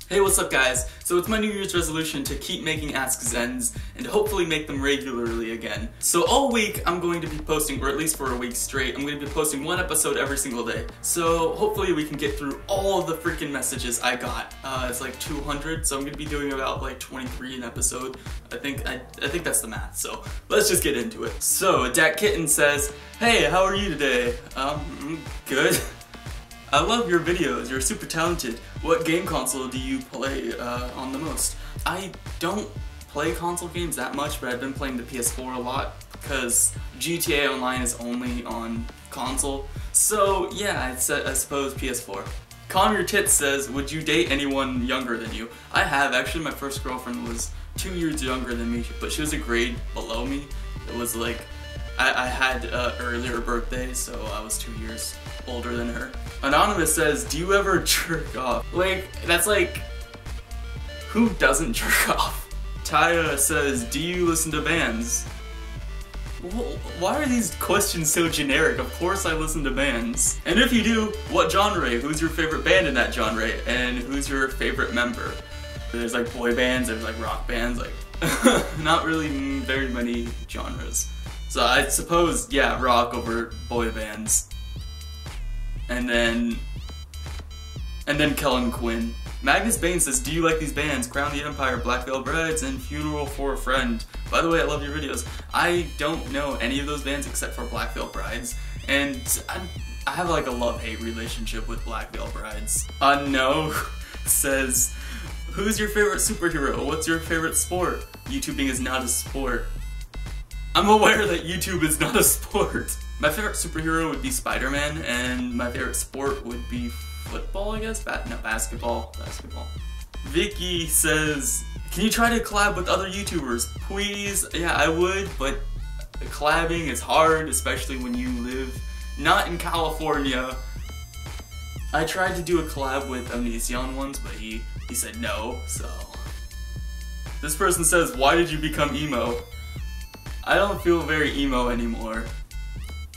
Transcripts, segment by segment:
Hey, what's up guys? So it's my New Year's resolution to keep making Ask Zens and hopefully make them regularly again. So all week I'm going to be posting, or at least for a week straight, I'm going to be posting one episode every single day. So hopefully we can get through all of the freaking messages I got. It's like 200, so I'm going to be doing about like 23 an episode. I think that's the math, so let's just get into it. So Dat Kitten says, "Hey, how are you today?" Good. I love your videos, you're super talented. What game console do you play on the most? I don't play console games that much, but I've been playing the PS4 a lot because GTA Online is only on console. So yeah, I suppose PS4. Calm Your Tits says, "Would you date anyone younger than you?" I have. Actually, my first girlfriend was 2 years younger than me, but she was a grade below me. It was like, I had an earlier birthday, so I was 2 years older than her. Anonymous says, "Do you ever jerk off?" Like, that's like, who doesn't jerk off? Taya says, "Do you listen to bands?" Well, why are these questions so generic? Of course I listen to bands. And if you do, what genre? Who's your favorite band in that genre? And who's your favorite member? There's like boy bands, there's like rock bands, like not really very many genres. So I suppose, yeah, rock over boy bands. And then Kellen Quinn. Magnus Bain says, "Do you like these bands? Crown the Empire, Black Veil Brides, and Funeral for a Friend." By the way, I love your videos. I don't know any of those bands except for Black Veil Brides, and I have like a love-hate relationship with Black Veil Brides. No says, "Who's your favorite superhero? What's your favorite sport?" YouTubing is not a sport. I'm aware that YouTube is not a sport. My favorite superhero would be Spider-Man, and my favorite sport would be football, I guess? No, basketball. Vicky says, "Can you try to collab with other YouTubers? Please?" Yeah, I would, but collabing is hard, especially when you live not in California. I tried to do a collab with Amnesion once, but he said no, so. This person says, "Why did you become emo?" I don't feel very emo anymore.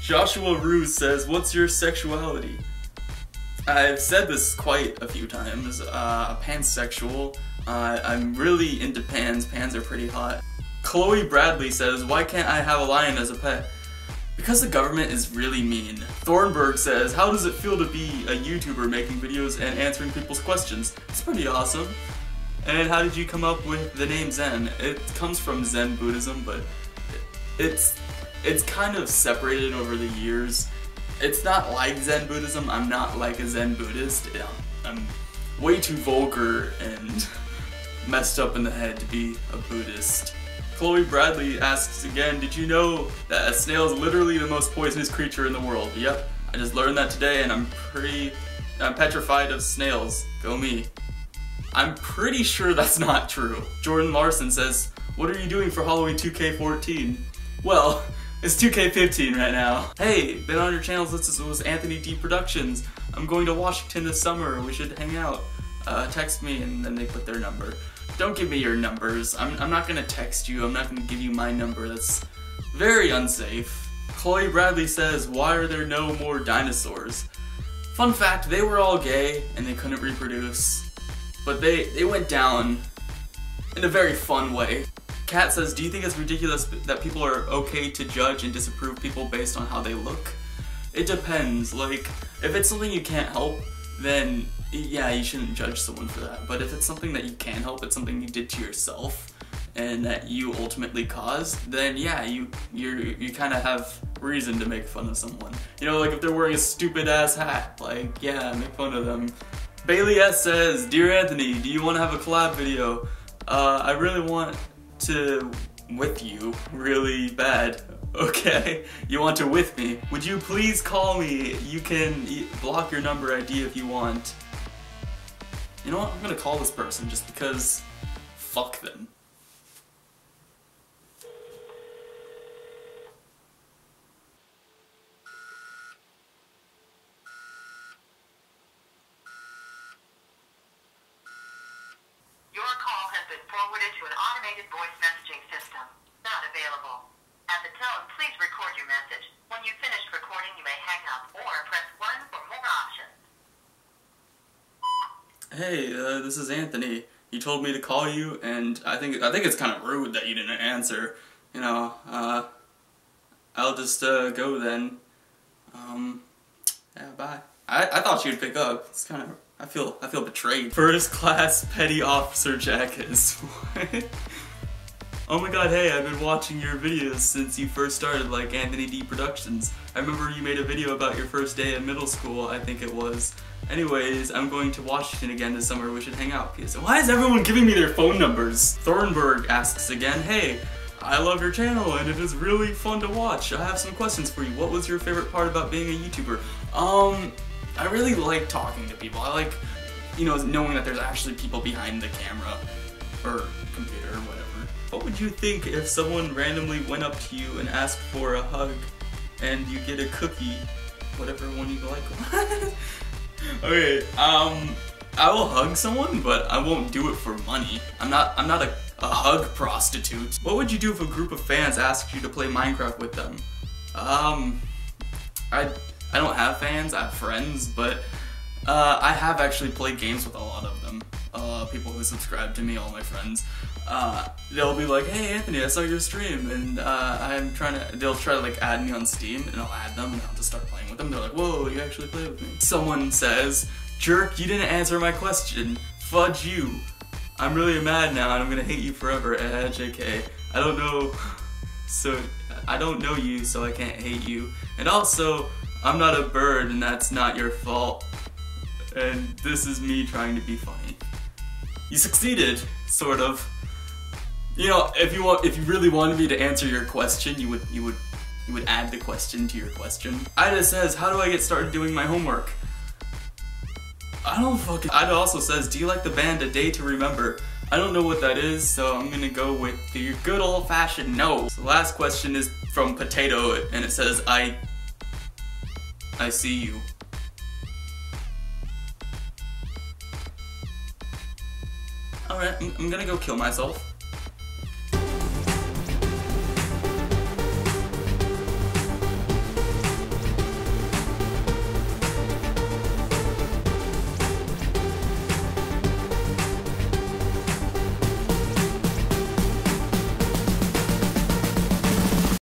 Joshua Ruse says, "What's your sexuality?" I've said this quite a few times. Pansexual. I'm really into pans. Pans are pretty hot. Chloe Bradley says, "Why can't I have a lion as a pet?" Because the government is really mean. Thornburg says, "How does it feel to be a YouTuber making videos and answering people's questions?" It's pretty awesome. And how did you come up with the name Zen? It comes from Zen Buddhism, but it's kind of separated over the years. It's not like Zen Buddhism. I'm not like a Zen Buddhist. I'm way too vulgar and messed up in the head to be a Buddhist. Chloe Bradley asks again, "Did you know that a snail is literally the most poisonous creature in the world?" Yep, I just learned that today, and I'm petrified of snails. Go me. I'm pretty sure that's not true. Jordan Larson says, "What are you doing for Halloween 2K14? Well, it's 2K15 right now. Hey, been on your channels. This was Anthony D Productions. I'm going to Washington this summer. We should hang out. Text me," and then they put their number. Don't give me your numbers. I'm not gonna text you. I'm not gonna give you my number. That's very unsafe. Chloe Bradley says, "Why are there no more dinosaurs?" Fun fact, they were all gay and they couldn't reproduce. But they went down in a very fun way. Kat says, "Do you think it's ridiculous that people are okay to judge and disapprove people based on how they look?" It depends. Like, if it's something you can't help, then yeah, you shouldn't judge someone for that. But if it's something that you can help, it's something you did to yourself and that you ultimately caused, then yeah, you kind of have reason to make fun of someone. You know, like if they're wearing a stupid ass hat, like yeah, make fun of them. Bailey S says, "Dear Anthony, do you want to have a collab video? I really want to with you really bad." Okay, you want to with me? "Would you please call me? You can block your number ID if you want." You know what? I'm gonna call this person just because fuck them. Your call has been forwarded to an automated voice messaging system. Not available. At the tone, please record your message. When you've finished recording, you may hang up or press 1 for more options. Hey, this is Anthony. You told me to call you, and I think it's kind of rude that you didn't answer. You know, I'll just go then. Yeah, bye. I thought you'd pick up. It's kind of, I feel betrayed. First class petty officer Jackass. What? Oh my god, hey, I've been watching your videos since you first started, like Anthony D Productions. I remember you made a video about your first day in middle school, I think it was. Anyways, I'm going to Washington again this summer, we should hang out. Why is everyone giving me their phone numbers? Thornburg asks again, hey, I love your channel and it is really fun to watch. I have some questions for you. What was your favorite part about being a YouTuber? I really like talking to people. I like, you know, knowing that there's actually people behind the camera or computer or whatever. What would you think if someone randomly went up to you and asked for a hug and you get a cookie, whatever one you like? Okay, I will hug someone, but I won't do it for money. I'm not a hug prostitute. What would you do if a group of fans asked you to play Minecraft with them? I don't have fans, I have friends, but I have actually played games with a lot of them. People who subscribe to me, all my friends. They'll be like, hey Anthony, I saw your stream, and they'll try to like add me on Steam, and I'll add them, and I'll just start playing with them. They're like, whoa, you actually play with me. Someone says, jerk, you didn't answer my question. Fudge you. I'm really mad now, and I'm gonna hate you forever. JK. I don't know, so I don't know you, so I can't hate you. And also, I'm not a bird, and that's not your fault. And this is me trying to be funny. You succeeded, sort of. You know, if you really wanted me to answer your question, you would add the question to your question. Ida says, how do I get started doing my homework? I don't fucking. Ida also says, do you like the band A Day to Remember? I don't know what that is, so I'm gonna go with the good old-fashioned no. So the last question is from Potato, and it says, I see you. Alright, I'm gonna go kill myself.